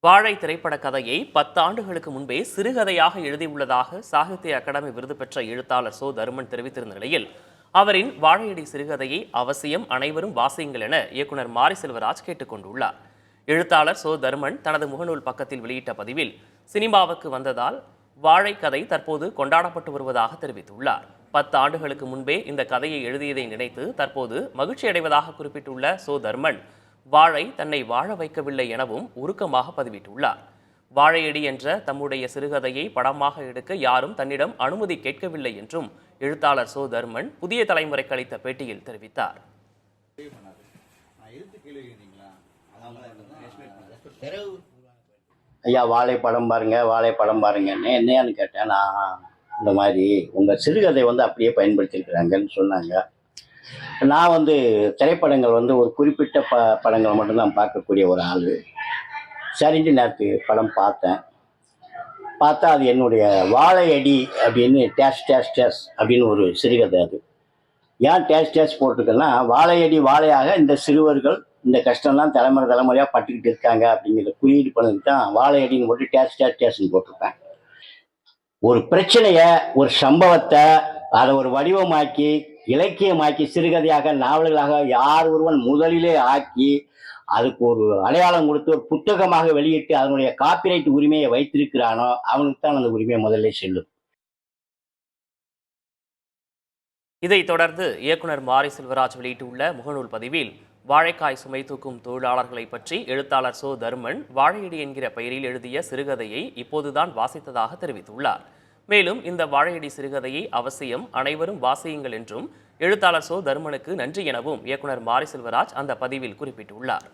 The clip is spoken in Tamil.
வாழை திரைப்பட கதையை 10 ஆண்டுகளுக்கு முன்பே சிறுகதையாக எழுதியுள்ளதாக சாகித்ய அகாடமி விருது பெற்ற எழுத்தாளர் சோ தருமன் தெரிவித்திருந்த நிலையில் அவரின் வாழையடி சிறுகதையை அவசியம் அனைவரும் வாசியுங்கள் என இயக்குனர் மாரி செல்வராஜ் கேட்டுக்கொண்டுள்ளார். எழுத்தாளர் சோ தருமன் தனது முகநூல் பக்கத்தில் வெளியிட்ட பதிவில் சினிமாவுக்கு வந்ததால் வாழை கதை தற்போது கொண்டாடப்பட்டு வருவதாக தெரிவித்துள்ளார். 10 ஆண்டுகளுக்கு முன்பே இந்த கதையை எழுதியதை நினைத்து தற்போது மகிழ்ச்சி அடைவதாக குறிப்பிட்டுள்ள சோ தருமன் வாழை தன்னை வாழ வைக்கவில்லை எனவும் உருக்கமாக பதிவிட்டுள்ளார். வாழையடி என்ற தம்முடைய சிறுகதையை படமாக எடுக்க யாரும் தன்னிடம் அனுமதி கேட்கவில்லை என்றும் எழுத்தாளர் சோ தருமன் புதிய தலைமுறைக்கு அளித்த பேட்டியில் தெரிவித்தார். ஐயா வாழை படம் பாருங்க, வாழை படம் பாருங்கன்னு என்னையான்னு கேட்டேன். நான் இந்த மாதிரி உங்கள் சிறுகதை அப்படியே பயன்படுத்தியிருக்கிறாங்கன்னு சொன்னாங்க. நான் திரைப்படங்கள் ஒரு குறிப்பிட்ட படங்களை மட்டும்தான் பார்க்கக்கூடிய ஒரு ஆள். சரிஞ்சு நேரத்து படம் பார்த்தா அது என்னுடைய வாழையடி அப்படின்னு டேஷ் அப்படின்னு ஒரு சிறுகதை. அது ஏன் டேஷ் போட்டிருக்கேன்னா, வாழையடி வாழையாக இந்த சிறுவர்கள் இந்த கஷ்டம்லாம் தலைமுறையாக பட்டுக்கிட்டு இருக்காங்க அப்படிங்கிறத குறியீடு பண்ணதுக்கு தான் வாழையடின்னு போட்டு டேஷ்னு போட்டிருப்பேன். ஒரு பிரச்சனையை, ஒரு சம்பவத்தை அதை ஒரு வடிவமாக்கி இலக்கியமாக்கி சிறுகதையாக நாவல்களாக யார் ஒருவன் முதலிலே ஆக்கி அதுக்கு ஒரு அடையாளம் கொடுத்து ஒரு புத்தகமாக வெளியிட்டு அதனுடைய காப்பிரைட் உரிமையை வைத்திருக்கிறானோ அவனுக்கு தான் அந்த உரிமை முதல்ல செல்லும். இதைத் தொடர்ந்து இயக்குனர் மாரி செல்வராஜ் வெளியிட்டுள்ள முகநூல் பதிவில் வாழைக்காய் சுமை தூக்கும் தொழிலாளர்களை பற்றி எழுத்தாளர் சோ தருமன் வாழையடி என்கிற பெயரில் எழுதிய சிறுகதையை இப்போதுதான் வாசித்ததாக தெரிவித்துள்ளார். மேலும் இந்த வாழையடி சிறுகதையை அவசியம் அனைவரும் வாசியுங்கள் என்றும் எழுத்தாளர் சோ தருமனுக்கு நன்றி எனவும் இயக்குனர் மாரி செல்வராஜ் அந்த பதிவில் குறிப்பிட்டுள்ளார்.